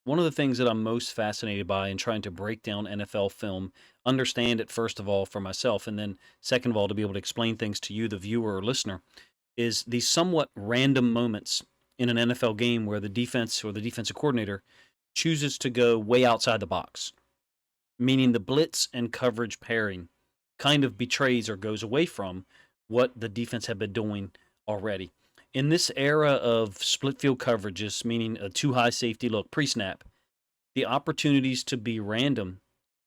One of the things that I'm most fascinated by in trying to break down NFL film, understand it first of all for myself, and then second of all to be able to explain things to you, the viewer or listener, is these somewhat random moments in an NFL game where the defense or the defensive coordinator chooses to go way outside the box, meaning the blitz and coverage pairing kind of betrays or goes away from what the defense had been doing already. In this era of split field coverages, meaning a too high safety look pre snap, the opportunities to be random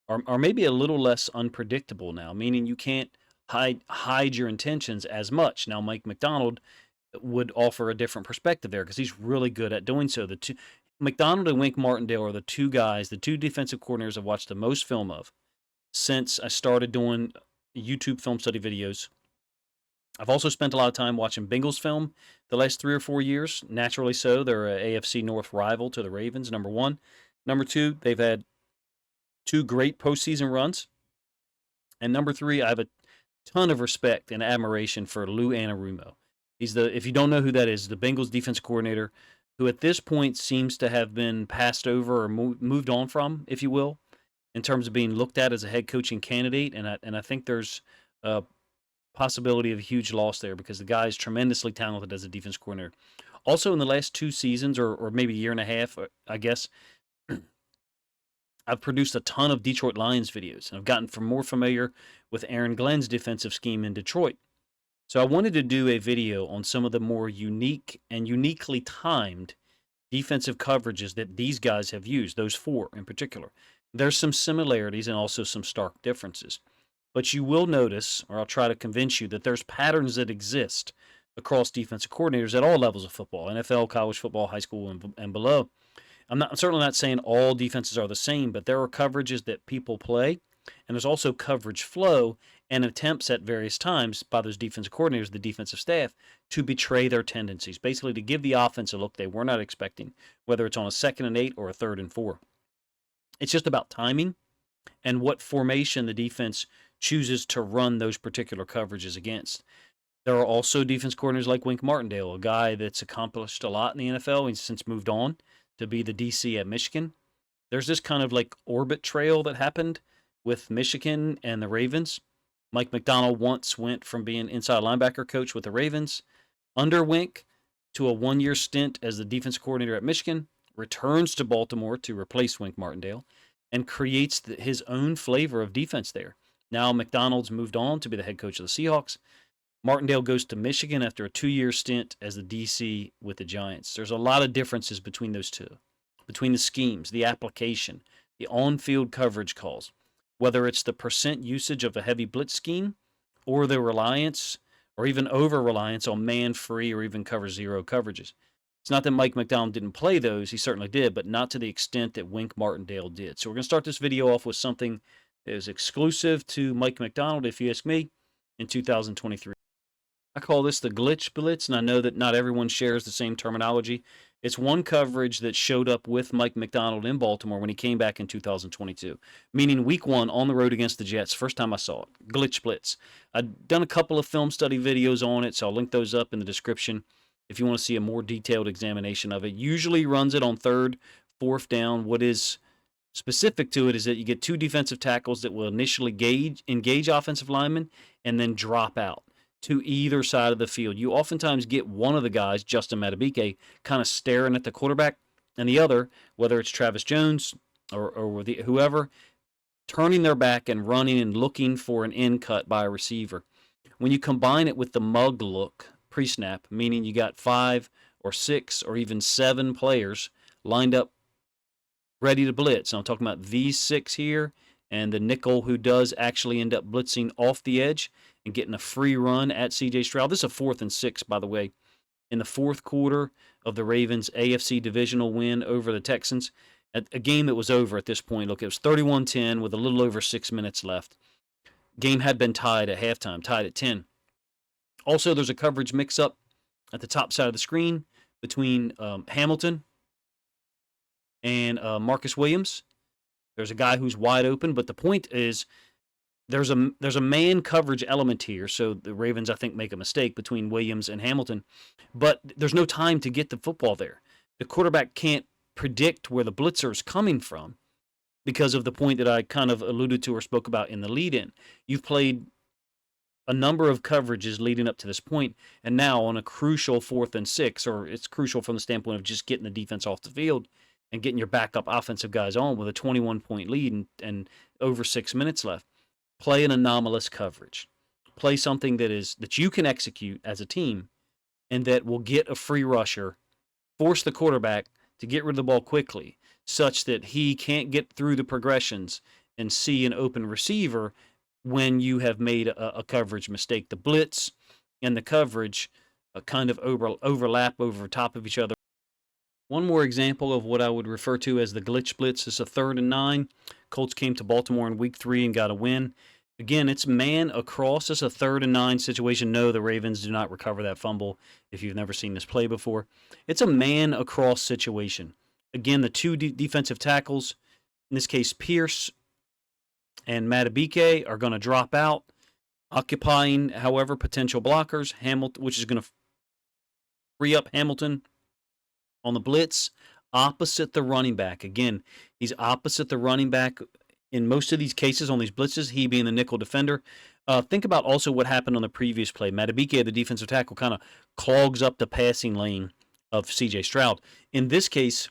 are maybe a little less unpredictable now, meaning you can't hide your intentions as much. Now, Mike McDonald would offer a different perspective there because he's really good at doing so. The two McDonald and Wink Martindale are the two guys, the two defensive coordinators I've watched the most film of since I started doing YouTube film study videos. I've also spent a lot of time watching Bengals film the last 3 or 4 years. Naturally so. They're a AFC North rival to the Ravens, number one. Number two, they've had two great postseason runs. And number three, I have a ton of respect and admiration for Lou Anarumo. If you don't know who that is, the Bengals defense coordinator, who at this point seems to have been passed over or moved on from, if you will, in terms of being looked at as a head coaching candidate. And I think there's a possibility of a huge loss there because the guy is tremendously talented as a defense coordinator. Also, in the last 2 seasons, or maybe a year and a half, I guess, I've produced a ton of Detroit Lions videos, and I've gotten more familiar with Aaron Glenn's defensive scheme in Detroit. So I wanted to do a video on some of the more unique and uniquely timed defensive coverages that these guys have used, those four in particular. There's some similarities and also some stark differences. But you will notice, or I'll try to convince you, that there's patterns that exist across defensive coordinators at all levels of football, NFL, college football, high school, and below. I'm certainly not saying all defenses are the same, but there are coverages that people play, and there's also coverage flow and attempts at various times by those defensive coordinators, the defensive staff, to betray their tendencies, basically to give the offense a look they were not expecting, whether it's on a 2nd and 8 or a 3rd and 4. It's just about timing and what formation the defense chooses to run those particular coverages against. There are also defense coordinators like Wink Martindale, a guy that's accomplished a lot in the NFL. He's since moved on to be the DC at Michigan. There's this kind of like orbit trail that happened with Michigan and the Ravens. Mike McDonald once went from being inside linebacker coach with the Ravens under Wink to a 1-year stint as the defense coordinator at Michigan, returns to Baltimore to replace Wink Martindale, and creates his own flavor of defense there. Now McDonald's moved on to be the head coach of the Seahawks. Martindale goes to Michigan after a 2-year stint as the DC with the Giants. There's a lot of differences between those two, between the schemes, the application, the on-field coverage calls, whether it's the percent usage of a heavy blitz scheme or the reliance or even over-reliance on man-free or even cover zero coverages. It's not that Mike McDonald didn't play those. He certainly did, but not to the extent that Wink Martindale did. So we're going to start this video off with something that is exclusive to Mike McDonald, if you ask me, in 2023. I call this the glitch blitz, and I know that not everyone shares the same terminology. It's one coverage that showed up with Mike McDonald in Baltimore when he came back in 2022, meaning week 1 on the road against the Jets. First time I saw it, glitch blitz. I've done a couple of film study videos on it, so I'll link those up in the description if you want to see a more detailed examination of it. Usually runs it on 3rd, 4th down. What is specific to it is that you get 2 defensive tackles that will initially engage offensive linemen and then drop out to either side of the field. You oftentimes get one of the guys, Justin Madubuike, kind of staring at the quarterback, and the other, whether it's Travis Jones or whoever, turning their back and running and looking for an in cut by a receiver. When you combine it with the mug look pre-snap, meaning you got 5 or 6 or even 7 players lined up ready to blitz. And I'm talking about these 6 here and the nickel who does actually end up blitzing off the edge and getting a free run at C.J. Stroud. This is a 4th and 6, by the way, in the 4th quarter of the Ravens' AFC divisional win over the Texans. A game that was over at this point. Look, it was 31-10 with a little over 6 minutes left. Game had been tied at halftime, tied at 10. Also, there's a coverage mix-up at the top side of the screen between Hamilton and Marcus Williams. There's a guy who's wide open, but the point is there's a man coverage element here. So the Ravens, I think, make a mistake between Williams and Hamilton, but there's no time to get the football there. The quarterback can't predict where the blitzer is coming from because of the point that I kind of alluded to or spoke about in the lead-in. You've played a number of coverages leading up to this point, and now on a crucial 4th and 6, or it's crucial from the standpoint of just getting the defense off the field and getting your backup offensive guys on with a 21-point lead and over 6 minutes left. Play an anomalous coverage. Play something that you can execute as a team and that will get a free rusher, force the quarterback to get rid of the ball quickly, such that he can't get through the progressions and see an open receiver when you have made a coverage mistake. The blitz and the coverage kind of overlap over top of each other. One more example of what I would refer to as the glitch blitz is a 3rd and 9. Colts came to Baltimore in week 3 and got a win. Again, it's man across. It's a 3rd and 9 situation. No, the Ravens do not recover that fumble if you've never seen this play before. It's a man across situation. Again, the two defensive tackles, in this case Pierce and Matabike, are going to drop out, occupying, however, potential blockers, Hamilton, which is going to free up Hamilton on the blitz, opposite the running back. Again, he's opposite the running back in most of these cases on these blitzes, he being the nickel defender. Think about also what happened on the previous play. Matabike, the defensive tackle, kind of clogs up the passing lane of C.J. Stroud. In this case,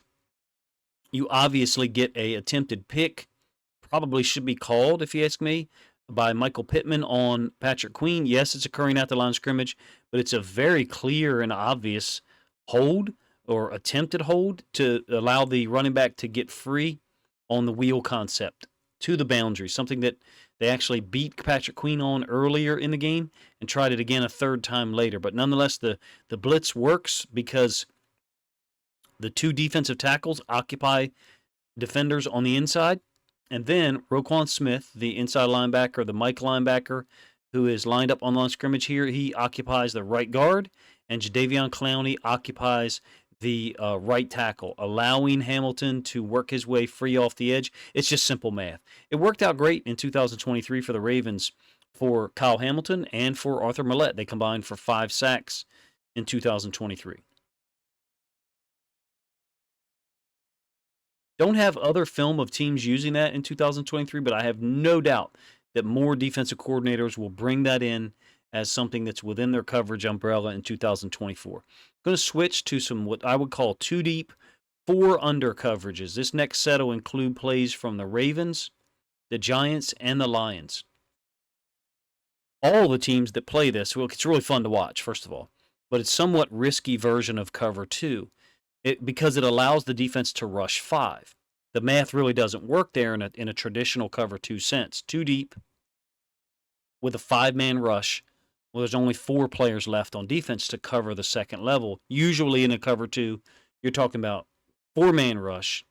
you obviously get a attempted pick, probably should be called, if you ask me, by Michael Pittman on Patrick Queen. Yes, it's occurring at the line of scrimmage, but it's a very clear and obvious hold or attempted hold to allow the running back to get free on the wheel concept to the boundary, something that they actually beat Patrick Queen on earlier in the game and tried it again a 3rd time later. But nonetheless, the blitz works because the two defensive tackles occupy defenders on the inside. And then Roquan Smith, the inside linebacker, the Mike linebacker, who is lined up on line of scrimmage here, he occupies the right guard, and Jadeveon Clowney occupies the right tackle, allowing Hamilton to work his way free off the edge. It's just simple math. It worked out great in 2023 for the Ravens, for Kyle Hamilton and for Arthur Millette. They combined for 5 sacks in 2023. Don't have other film of teams using that in 2023, but I have no doubt that more defensive coordinators will bring that in as something that's within their coverage umbrella in 2024. I'm going to switch to some what I would call 2 deep, 4 under coverages. This next set will include plays from the Ravens, the Giants, and the Lions. All the teams that play this, well, it's really fun to watch, first of all, but it's somewhat risky version of cover 2. Because it allows the defense to rush 5. The math really doesn't work there in a traditional cover 2 sense. 2 deep with a 5-man rush. Well, there's only 4 players left on defense to cover the second level. Usually in a cover 2, you're talking about 4-man rush,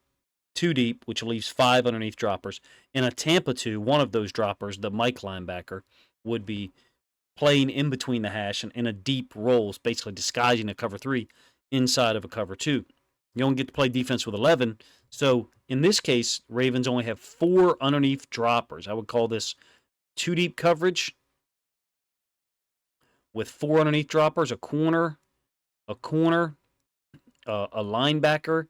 2 deep, which leaves 5 underneath droppers. In a Tampa 2, one of those droppers, the Mike linebacker, would be playing in between the hash and in a deep roll, basically disguising a cover 3 inside of a cover 2. You only get to play defense with 11. So in this case, Ravens only have 4 underneath droppers. I would call this 2 deep coverage with 4 underneath droppers, a corner, a linebacker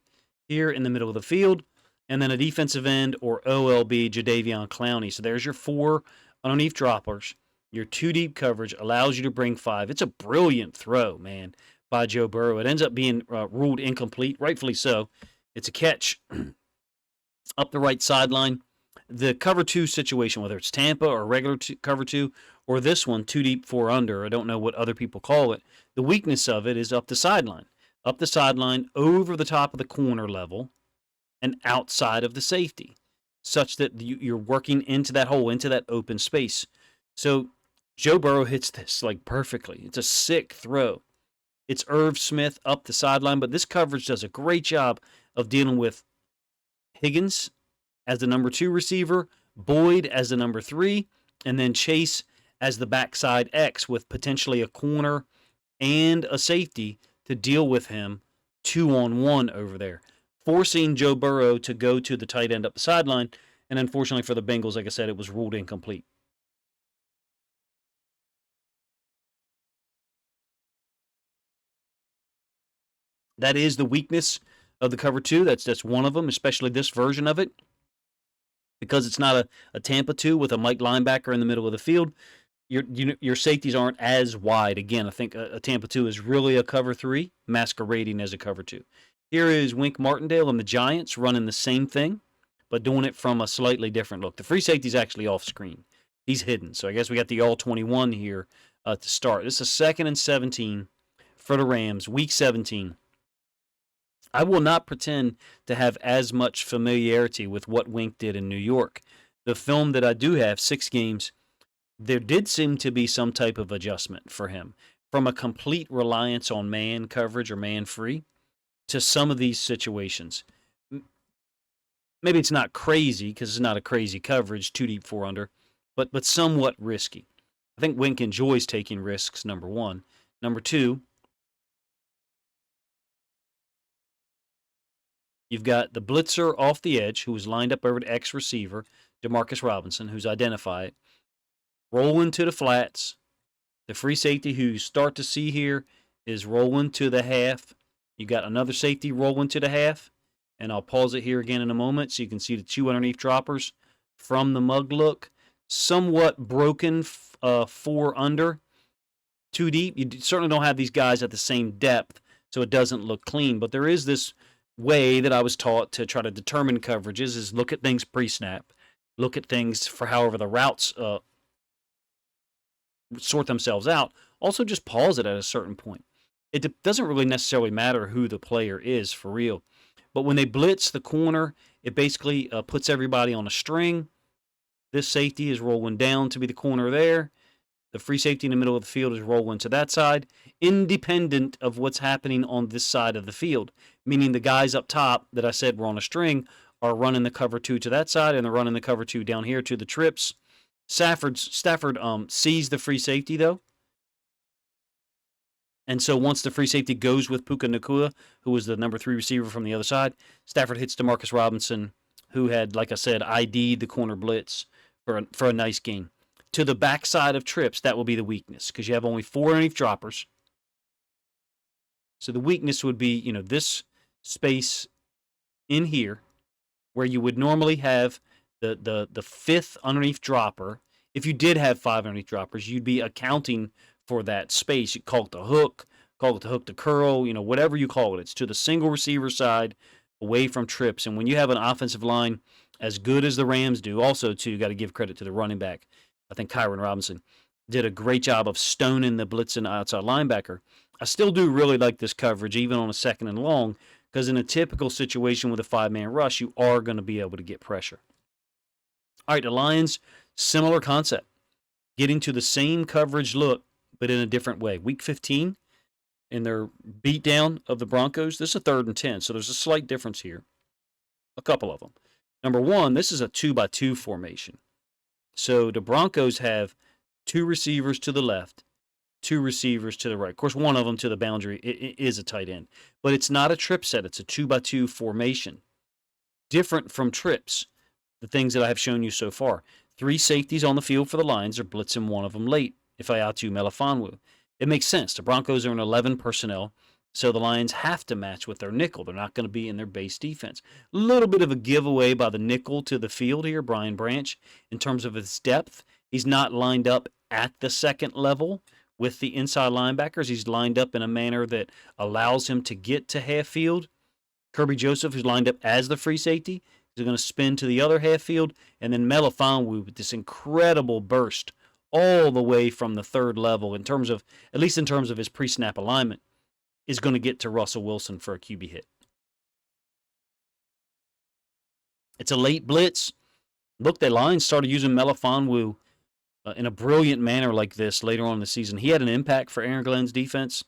here in the middle of the field, and then a defensive end or OLB, Jadeveon Clowney. So there's your 4 underneath droppers. Your 2 deep coverage allows you to bring 5. It's a brilliant throw, man, by Joe Burrow. It ends up being ruled incomplete, rightfully so. It's a catch up the right sideline. The cover 2 situation, whether it's Tampa or regular cover 2, or this one, 2 deep, 4 under, I don't know what other people call it, the weakness of it is up the sideline. Up the sideline, over the top of the corner level, and outside of the safety, such that you're working into that hole, into that open space. So Joe Burrow hits this like perfectly. It's a sick throw. It's Irv Smith up the sideline, but this coverage does a great job of dealing with Higgins as the number 2 receiver, Boyd as the number 3, and then Chase as the backside X with potentially a corner and a safety to deal with him 2-on-1 over there, forcing Joe Burrow to go to the tight end up the sideline. And unfortunately for the Bengals, like I said, it was ruled incomplete. That is the weakness of the cover two. That's one of them, especially this version of it, because it's not a Tampa 2 with a Mike linebacker in the middle of the field. Your safeties aren't as wide. Again, I think a Tampa 2 is really a cover 3 masquerading as a cover 2. Here is Wink Martindale and the Giants running the same thing, but doing it from a slightly different look. The free safety is actually off screen. He's hidden. So I guess we got the all-21 here to start. This is 2nd and 17 for the Rams, week 17. I will not pretend to have as much familiarity with what Wink did in New York. The film that I do have, 6 games, there did seem to be some type of adjustment for him from a complete reliance on man coverage or man free to some of these situations. Maybe it's not crazy because it's not a crazy coverage, 2 deep, 4 under, but somewhat risky. I think Wink enjoys taking risks, number one. Number two, you've got the blitzer off the edge who is lined up over the X receiver, Demarcus Robinson, who's identified. Rolling to the flats. The free safety who you start to see here is rolling to the half. You got another safety rolling to the half. And I'll pause it here again in a moment so you can see the 2 underneath droppers from the mug look. Somewhat broken 4 under, 2 deep. You certainly don't have these guys at the same depth, so it doesn't look clean. But there is this way that I was taught to try to determine coverages is look at things pre-snap. Look at things for however the routes sort themselves out. Also, just pause it at a certain point. It doesn't really necessarily matter who the player is for real. But when they blitz the corner, it basically puts everybody on a string. This safety is rolling down to be the corner there. The free safety in the middle of the field is rolling to that side, independent of what's happening on this side of the field. Meaning the guys up top that I said were on a string are running the cover 2 to that side, and they're running the cover 2 down here to the trips. Stafford sees the free safety, though. And so once the free safety goes with Puka Nacua, who was the number 3 receiver from the other side, Stafford hits Demarcus Robinson, who had, like I said, ID'd the corner blitz for a nice gain. To the backside of trips, that will be the weakness, because you have only 4 underneath droppers. So the weakness would be, this space in here, where you would normally have the 5th underneath dropper. If you did have 5 underneath droppers, you'd be accounting for that space. You call it the hook, call it the hook to curl, whatever you call it. It's to the single receiver side, away from trips. And when you have an offensive line as good as the Rams do, also, too, you got to give credit to the running back. I think Kyron Robinson did a great job of stoning the blitzing outside linebacker. I still do really like this coverage, even on a 2nd and long, because in a typical situation with a 5-man rush, you are going to be able to get pressure. All right, the Lions, similar concept. Getting to the same coverage look, but in a different way. Week 15, in their beatdown of the Broncos, this is a 3rd and 10, so there's a slight difference here. A couple of them. Number one, this is a 2-by-2 formation. So the Broncos have 2 receivers to the left, 2 receivers to the right. Of course, one of them to the boundary is a tight end. But it's not a trip set. It's a 2-by-2 formation. Different from trips, the things that I have shown you so far. 3 safeties on the field for the Lions are blitzing one of them late. Ifeatu Melifonwu. It makes sense. The Broncos are in 11 personnel, so the Lions have to match with their nickel. They're not going to be in their base defense. A little bit of a giveaway by the nickel to the field here, Brian Branch, in terms of his depth. He's not lined up at the 2nd level with the inside linebackers. He's lined up in a manner that allows him to get to half field. Kirby Joseph, who's lined up as the free safety, is going to spin to the other half field. And then Melifonwu with this incredible burst all the way from the 3rd level, at least in terms of his pre-snap alignment, is going to get to Russell Wilson for a QB hit. It's a late blitz. Look, the Lions started using Melifonwu in a brilliant manner like this later on in the season. He had an impact for Aaron Glenn's defense.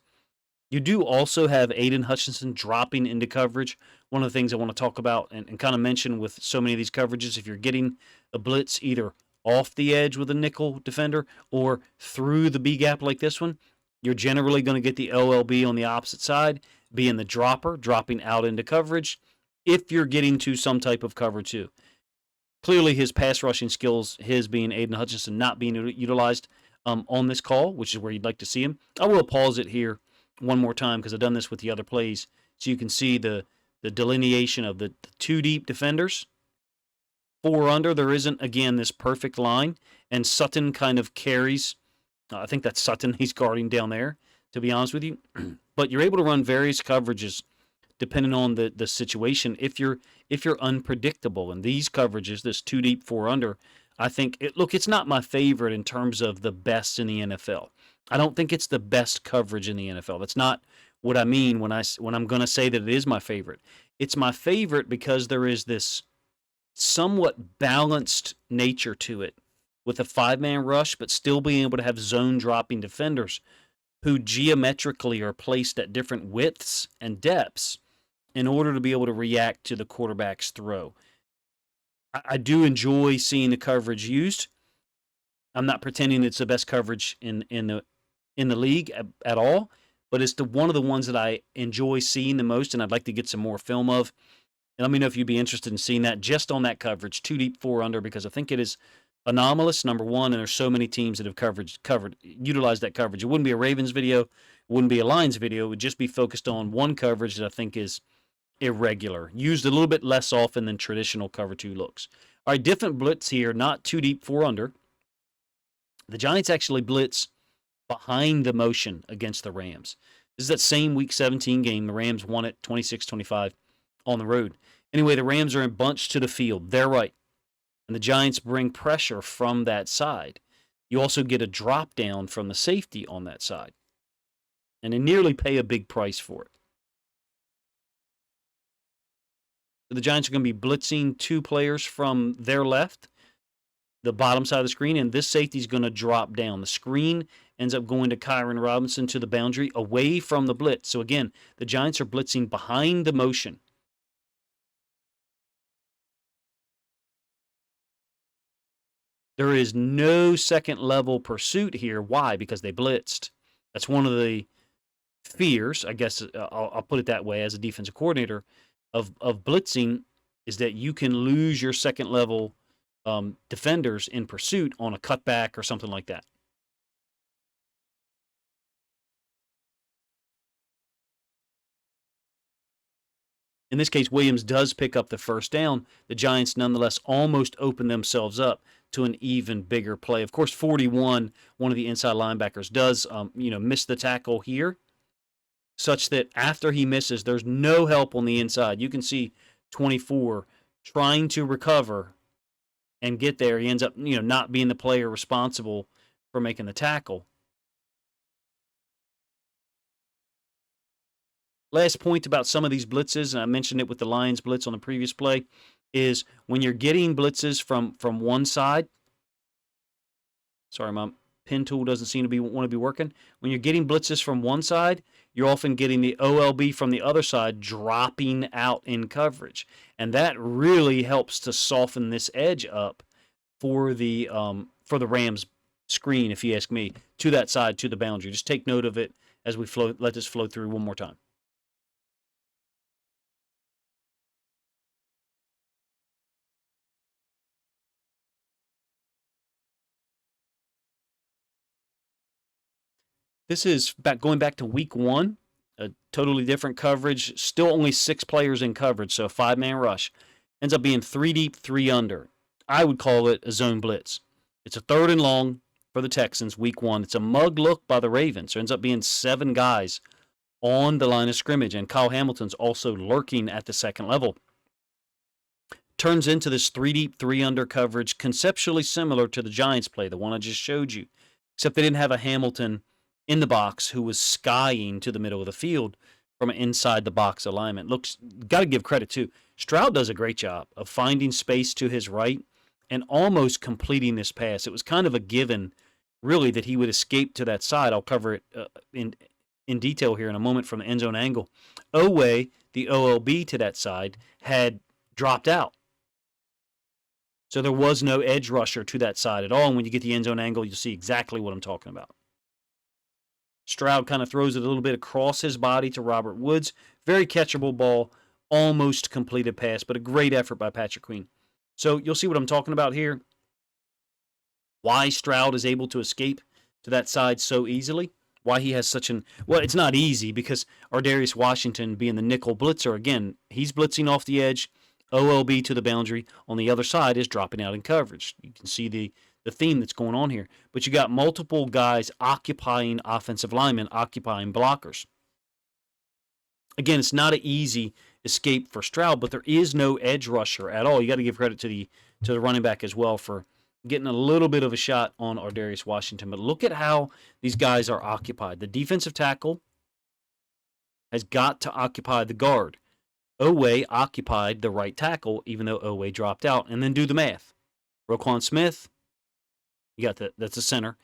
You do also have Aiden Hutchinson dropping into coverage. One of the things I want to talk about and kind of mention with so many of these coverages, if you're getting a blitz either off the edge with a nickel defender or through the B gap like this one, you're generally going to get the OLB on the opposite side, being the dropper, dropping out into coverage, if you're getting to some type of cover too. Clearly his pass rushing skills, his being Aiden Hutchinson, not being utilized on this call, which is where you'd like to see him. I will pause it here one more time because I've done this with the other plays so you can see the the delineation of the two deep defenders. 4 under, there isn't, again, this perfect line. And Sutton kind of carries, I think that's Sutton he's guarding down there, to be honest with you. But you're able to run various coverages depending on the situation if you're unpredictable. And these coverages, this 2 deep, 4 under, I think, it's not my favorite in terms of the best in the NFL. I don't think it's the best coverage in the NFL. That's not what I mean when I'm going to say that it is my favorite. It's my favorite because there is this somewhat balanced nature to it with a 5-man rush, but still being able to have zone-dropping defenders who geometrically are placed at different widths and depths in order to be able to react to the quarterback's throw. I do enjoy seeing the coverage used. I'm not pretending it's the best coverage in the league at all, but it's one of the ones that I enjoy seeing the most, and I'd like to get some more film of. And let me know if you'd be interested in seeing that just on that coverage, 2 deep, 4 under, because I think it is anomalous, number one, and there's so many teams that have utilized that coverage. It wouldn't be a Ravens video, it wouldn't be a Lions video, it would just be focused on one coverage that I think is irregular, used a little bit less often than traditional cover 2 looks. All right, different blitz here, not 2 deep, 4 under. The Giants actually blitz behind the motion against the Rams. This is that same Week 17 game. The Rams won it 26-25 on the road. Anyway, the Rams are in bunch to the field. They're right. And the Giants bring pressure from that side. You also get a drop down from the safety on that side. And they nearly pay a big price for it. So the Giants are going to be blitzing 2 players from their left, the bottom side of the screen, and this safety is going to drop down. The screen ends up going to Kyron Robinson to the boundary away from the blitz. So again, the Giants are blitzing behind the motion. There is no second-level pursuit here. Why? Because they blitzed. That's one of the fears, I guess I'll put it that way as a defensive coordinator, of blitzing, is that you can lose your second-level defenders in pursuit on a cutback or something like that. In this case, Williams does pick up the first down. The Giants nonetheless almost open themselves up to an even bigger play. Of course, 41, one of the inside linebackers, does miss the tackle here, such that after he misses, there's no help on the inside. You can see 24 trying to recover and get there. He ends up not being the player responsible for making the tackle. Last point about some of these blitzes, and I mentioned it with the Lions blitz on the previous play, is when you're getting blitzes from one side. Sorry, my pen tool doesn't seem to want to be working. When you're getting blitzes from one side, you're often getting the OLB from the other side dropping out in coverage, and that really helps to soften this edge up for the Rams screen, if you ask me, to that side, to the boundary. Just take note of it as we let this flow through one more time. This is going back to week 1, a totally different coverage, still only 6 players in coverage, so a 5-man rush. Ends up being 3 deep, 3 under. I would call it a zone blitz. It's a 3rd and long for the Texans, week 1. It's a mug look by the Ravens. There ends up being 7 guys on the line of scrimmage, and Kyle Hamilton's also lurking at the second level. Turns into this 3 deep, 3 under coverage, conceptually similar to the Giants play, the one I just showed you, except they didn't have a Hamilton in the box who was skying to the middle of the field from an inside the box alignment. Got to give credit too. Stroud does a great job of finding space to his right and almost completing this pass. It was kind of a given, really, that he would escape to that side. I'll cover it in detail here in a moment from the end zone angle. Oweh, the OLB to that side, had dropped out. So there was no edge rusher to that side at all. And when you get the end zone angle, you'll see exactly what I'm talking about. Stroud kind of throws it a little bit across his body to Robert Woods. Very catchable ball, almost completed pass, but a great effort by Patrick Queen. So you'll see what I'm talking about here. Why Stroud is able to escape to that side so easily. why he has such an, well, it's not easy because Ardarius Washington being the nickel blitzer, again, he's blitzing off the edge, OLB to the boundary. On the other side is dropping out in coverage. You can see the theme that's going on here. But you got multiple guys occupying offensive linemen, occupying blockers. Again, it's not an easy escape for Stroud, but there is no edge rusher at all. You got to give credit to the running back as well for getting a little bit of a shot on Ardarius Washington. But look at how these guys are occupied. The defensive tackle has got to occupy the guard. Oweh occupied the right tackle, even though Oweh dropped out. And then do the math. Roquan Smith, you got that's the center.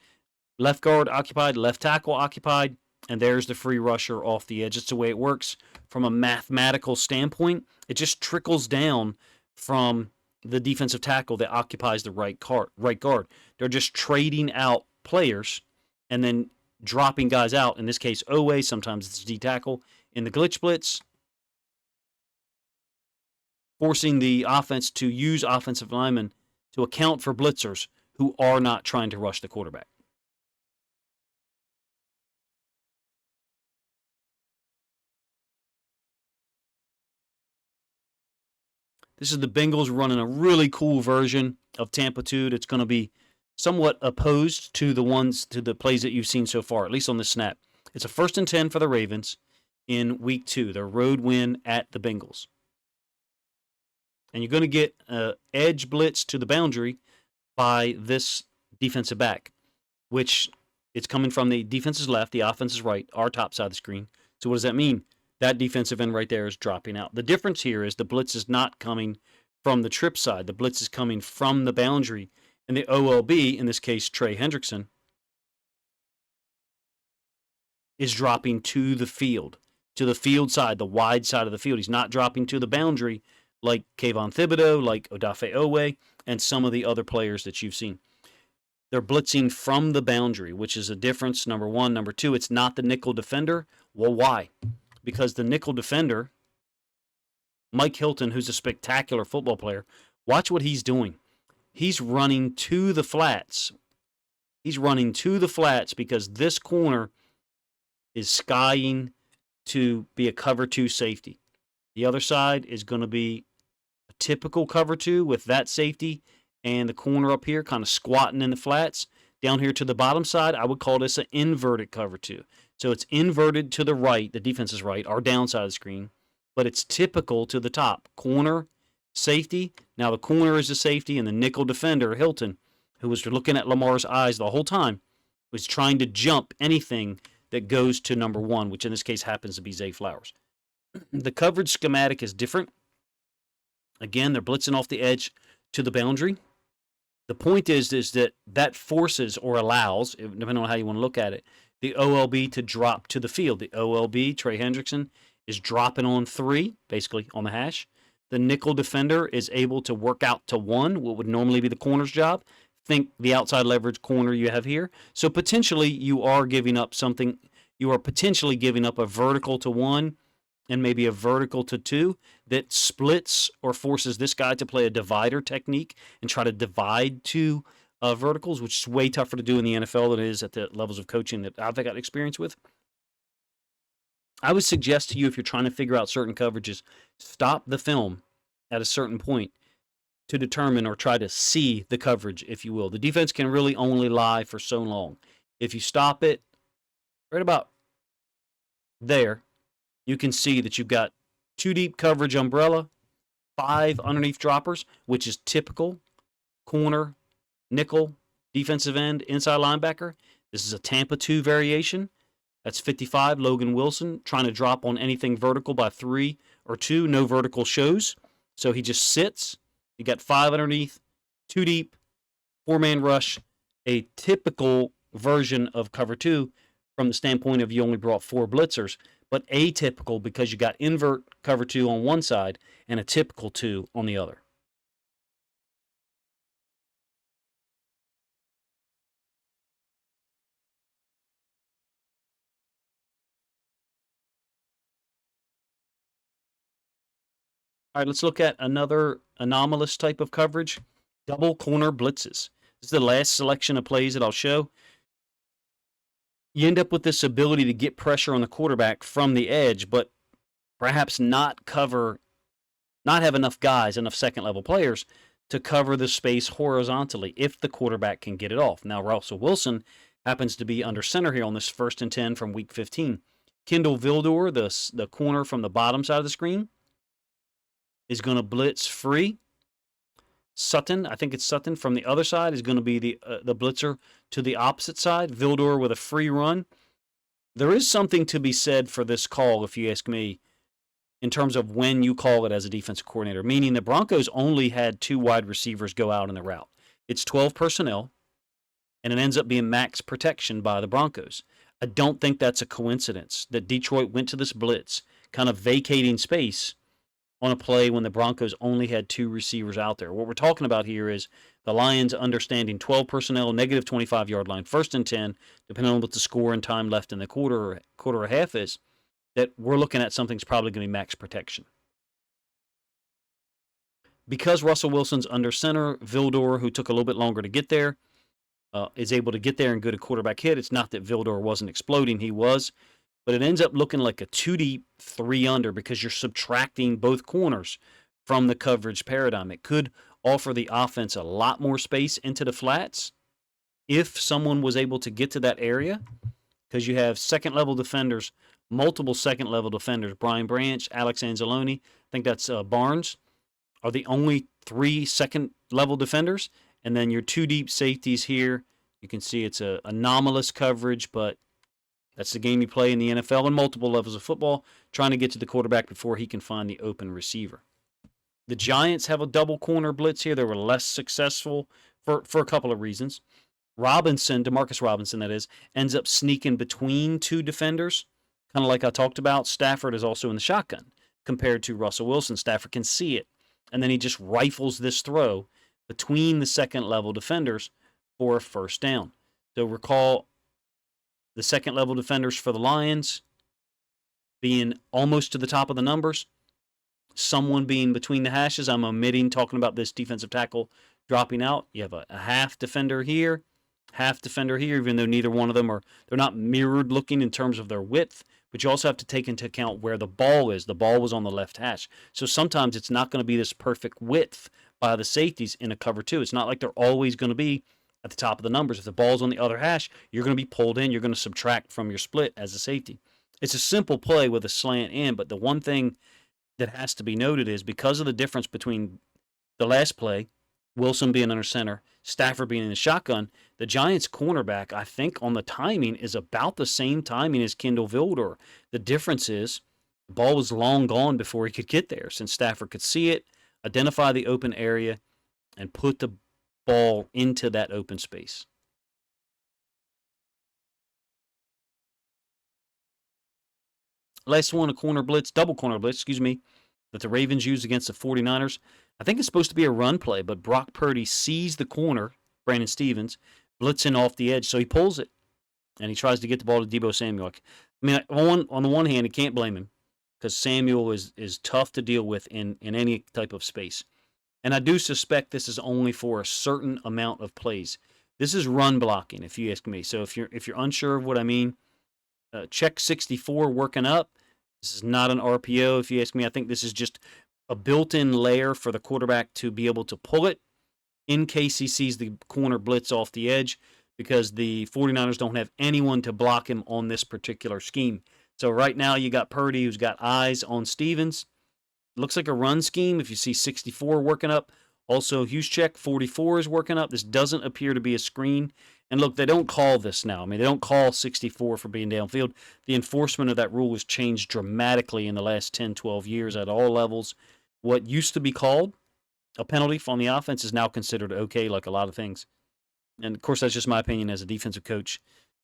Left guard occupied, left tackle occupied, and there's the free rusher off the edge. It's the way it works from a mathematical standpoint. It just trickles down from the defensive tackle that occupies the right guard. They're just trading out players and then dropping guys out. In this case, Oweh, sometimes it's D tackle in the glitch blitz, forcing the offense to use offensive linemen to account for blitzers who are not trying to rush the quarterback. This is the Bengals running a really cool version of Tampa 2 that's going to be somewhat opposed to the plays that you've seen so far, at least on the snap. It's a 1st and 10 for the Ravens in week 2, their road win at the Bengals. And you're going to get edge blitz to the boundary by this defensive back, which it's coming from the defense's left, the offense's right, our top side of the screen. So what does that mean? That defensive end right there is dropping out. The difference here is the blitz is not coming from the trip side. The blitz is coming from the boundary. And the OLB, in this case Trey Hendrickson, is dropping to the field side, the wide side of the field. He's not dropping to the boundary like Kayvon Thibodeau, like Odafe Oweh, and some of the other players that you've seen. They're blitzing from the boundary, which is a difference, number one. Number two, it's not the nickel defender. Well, why? Because the nickel defender, Mike Hilton, who's a spectacular football player, watch what he's doing. He's running to the flats. He's running to the flats because this corner is skying to be a cover 2 safety. The other side is going to be a typical cover 2 with that safety and the corner up here kind of squatting in the flats. Down here to the bottom side, I would call this an inverted cover 2. So it's inverted to the right, the defense is right, our downside of the screen, but it's typical to the top. Corner, safety. Now the corner is the safety, and the nickel defender, Hilton, who was looking at Lamar's eyes the whole time, was trying to jump anything that goes to number 1, which in this case happens to be Zay Flowers. The coverage schematic is different. Again, they're blitzing off the edge to the boundary. The point is that forces or allows, depending on how you want to look at it, the OLB to drop to the field. The OLB, Trey Hendrickson, is dropping on 3, basically on the hash. The nickel defender is able to work out to 1, what would normally be the corner's job. Think the outside leverage corner you have here. So potentially you are giving up something. You are potentially giving up a vertical to 1 and maybe a vertical to 2 that splits or forces this guy to play a divider technique and try to divide 2 verticals, which is way tougher to do in the NFL than it is at the levels of coaching that I've got experience with. I would suggest to you, if you're trying to figure out certain coverages, stop the film at a certain point to determine or try to see the coverage, if you will. The defense can really only lie for so long. If you stop it right about there, you can see that you've got 2 deep coverage umbrella, 5 underneath droppers, which is typical corner, nickel, defensive end, inside linebacker. This is a Tampa 2 variation. That's 55, Logan Wilson, trying to drop on anything vertical by 3 or 2. No vertical shows. So he just sits. You got 5 underneath, 2 deep, 4-man rush, a typical version of cover 2 from the standpoint of you only brought 4 blitzers, but atypical because you got invert cover 2 on one side and a typical 2 on the other. All right, let's look at another anomalous type of coverage, double corner blitzes. This is the last selection of plays that I'll show. you end up with this ability to get pressure on the quarterback from the edge, but perhaps not have enough guys, enough second level players to cover the space horizontally if the quarterback can get it off. Now, Russell Wilson happens to be under center here on this 1st and 10 from week 15. Kendall Vildor, the corner from the bottom side of the screen, is going to blitz free. Sutton, I think it's Sutton from the other side, is going to be the blitzer to the opposite side. Vildor with a free run. There is something to be said for this call, if you ask me, in terms of when you call it as a defensive coordinator, meaning the Broncos only had 2 wide receivers go out in the route. It's 12 personnel, and it ends up being max protection by the Broncos. I don't think that's a coincidence that Detroit went to this blitz, kind of vacating space on a play when the Broncos only had 2 receivers out there. What we're talking about here is the Lions understanding 12 personnel, negative 25-yard line, 1st and 10, depending on what the score and time left in the quarter or half is, that we're looking at something's probably going to be max protection. Because Russell Wilson's under center, Vildor, who took a little bit longer to get there, is able to get there and go to quarterback hit. It's not that Vildor wasn't exploding. He was. But it ends up looking like a 2 deep, 3 under because you're subtracting both corners from the coverage paradigm. It could offer the offense a lot more space into the flats if someone was able to get to that area, because you have second-level defenders, multiple second-level defenders. Brian Branch, Alex Anzalone, I think that's Barnes, are the only 3 second-level defenders. And then your 2 deep safeties here. You can see it's a anomalous coverage, but that's the game you play in the NFL and multiple levels of football, trying to get to the quarterback before he can find the open receiver. The Giants have a double corner blitz here. They were less successful for a couple of reasons. Robinson, Demarcus Robinson that is, ends up sneaking between 2 defenders, kind of like I talked about. Stafford is also in the shotgun compared to Russell Wilson. Stafford can see it, and then he just rifles this throw between the second-level defenders for a 1st down. So recall the second-level defenders for the Lions being almost to the top of the numbers, someone being between the hashes. I'm omitting talking about this defensive tackle dropping out. You have a half defender here, even though neither one of them they're not mirrored looking in terms of their width, but you also have to take into account where the ball is. The ball was on the left hash. So sometimes it's not going to be this perfect width by the safeties in a cover 2. It's not like they're always going to be at the top of the numbers. If the ball's on the other hash, you're going to be pulled in. You're going to subtract from your split as a safety. It's a simple play with a slant in, but the one thing that has to be noted is because of the difference between the last play, Wilson being under center, Stafford being in the shotgun, the Giants' cornerback, I think on the timing, is about the same timing as Kendall Vildor. The difference is the ball was long gone before he could get there, since Stafford could see it, identify the open area, and put the ball into that open space. Last one, double corner blitz, that the Ravens used against the 49ers. I think it's supposed to be a run play, but Brock Purdy sees the corner, Brandon Stevens, blitzing off the edge, so he pulls it, and he tries to get the ball to Deebo Samuel. I mean, on the one hand, you can't blame him, because Samuel is tough to deal with in any type of space. And I do suspect this is only for a certain amount of plays. This is run blocking, if you ask me. So if you're unsure of what I mean, check 64 working up. This is not an RPO, if you ask me. I think this is just a built-in layer for the quarterback to be able to pull it in case he sees the corner blitz off the edge, because the 49ers don't have anyone to block him on this particular scheme. So right now you got Purdy, who's got eyes on Stevens. Looks like a run scheme if you see 64 working up. Also, Juszczyk, 44 is working up. This doesn't appear to be a screen. And look, they don't call this now. I mean, they don't call 64 for being downfield. The enforcement of that rule has changed dramatically in the last 10, 12 years at all levels. What used to be called a penalty on the offense is now considered okay, like a lot of things. And, of course, that's just my opinion as a defensive coach.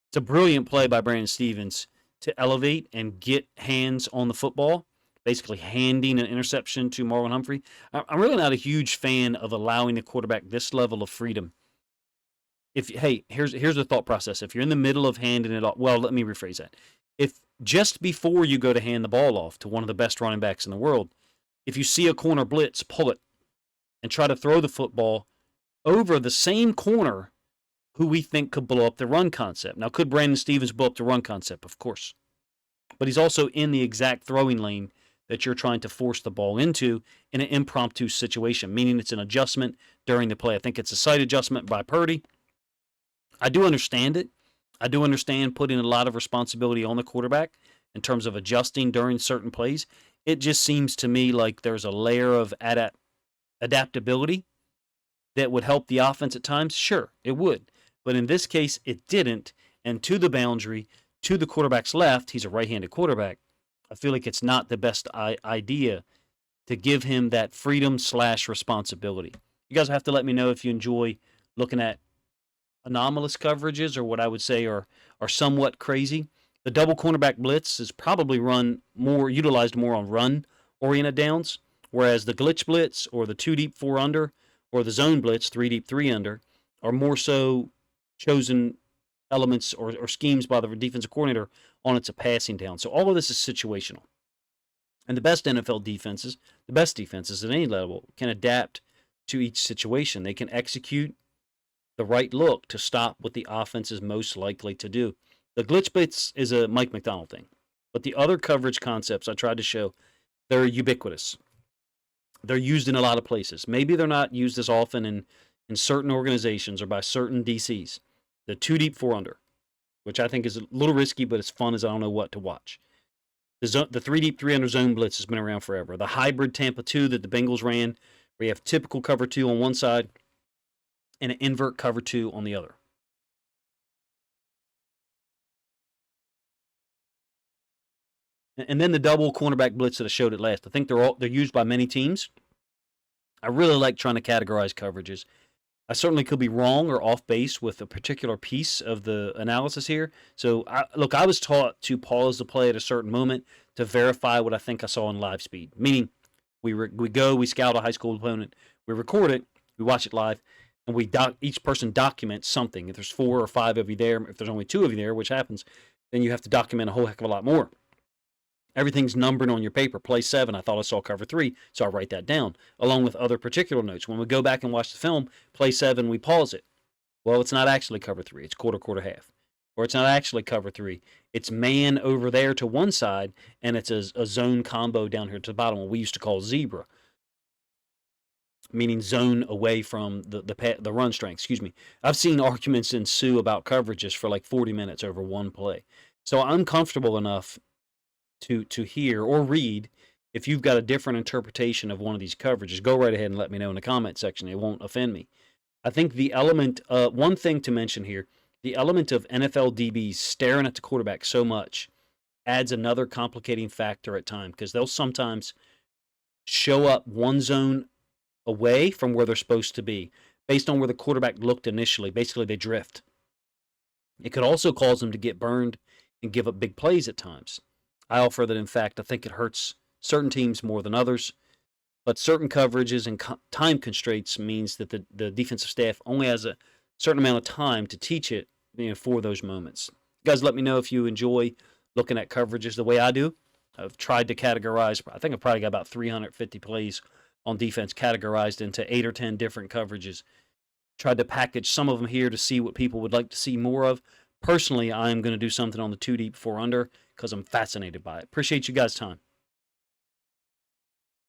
It's a brilliant play by Brandon Stevens to elevate and get hands on the football, basically handing an interception to Marlon Humphrey. I'm really not a huge fan of allowing the quarterback this level of freedom. Here's the thought process. If you're in the middle of handing it off, well, let me rephrase that. If just before you go to hand the ball off to one of the best running backs in the world, if you see a corner blitz, pull it and try to throw the football over the same corner who we think could blow up the run concept. Now, could Brandon Stevens blow up the run concept? Of course. But he's also in the exact throwing lane that you're trying to force the ball into in an impromptu situation, meaning it's an adjustment during the play. I think it's a slight adjustment by Purdy. I do understand it. I do understand putting a lot of responsibility on the quarterback in terms of adjusting during certain plays. It just seems to me like there's a layer of adaptability that would help the offense at times. Sure, it would. But in this case, it didn't. And to the boundary, to the quarterback's left, he's a right-handed quarterback. I feel like it's not the best idea to give him that freedom/responsibility. You guys have to let me know if you enjoy looking at anomalous coverages, or what I would say are somewhat crazy. The double cornerback blitz is probably utilized more on run-oriented downs, whereas the glitch blitz or the 2 deep 4 under or the zone blitz 3 deep 3 under are more so chosen elements or schemes by the defensive coordinator on it's a passing down. So all of this is situational. And the best NFL defenses, the best defenses at any level, can adapt to each situation. They can execute the right look to stop what the offense is most likely to do. The glitch blitz is a Mike McDonald thing. But the other coverage concepts I tried to show, they're ubiquitous. They're used in a lot of places. Maybe they're not used as often in certain organizations or by certain DCs. The 2 deep 4 under, which I think is a little risky, but it's fun as I don't know what to watch. The 3 deep 3 under zone blitz has been around forever. The hybrid Tampa 2 that the Bengals ran, where you have typical cover 2 on one side and an invert cover 2 on the other. And then the double cornerback blitz that I showed at last. I think they're used by many teams. I really like trying to categorize coverages. I certainly could be wrong or off base with a particular piece of the analysis here. So, I was taught to pause the play at a certain moment to verify what I think I saw in live speed. Meaning, we scout a high school opponent, we record it, we watch it live, and each person documents something. If there's 4 or 5 of you there, if there's only 2 of you there, which happens, then you have to document a whole heck of a lot more. Everything's numbered on your paper. Play 7, I thought I saw cover 3, so I write that down, along with other particular notes. When we go back and watch the film, play 7, we pause it. Well, it's not actually cover 3. It's quarter, half. Or it's not actually cover 3. It's man over there to one side, and it's a zone combo down here to the bottom, what we used to call zebra, meaning zone away from the run strength. Excuse me. I've seen arguments ensue about coverages for like 40 minutes over one play. So I'm comfortable enough to hear or read. If you've got a different interpretation of one of these coverages, go right ahead and let me know in the comment section. It won't offend me. I think the element, one thing to mention here, the element of NFL DBs staring at the quarterback so much adds another complicating factor at times, because they'll sometimes show up one zone away from where they're supposed to be based on where the quarterback looked initially. Basically, they drift. It could also cause them to get burned and give up big plays at times. I offer that, in fact, I think it hurts certain teams more than others, but certain coverages and time constraints means that the defensive staff only has a certain amount of time to teach it, for those moments. You guys, let me know if you enjoy looking at coverages the way I do. I've tried to categorize, I think I've probably got about 350 plays on defense categorized into 8 or 10 different coverages. Tried to package some of them here to see what people would like to see more of. Personally, I'm going to do something on the 2 deep 4 under because I'm fascinated by it. Appreciate you guys' time.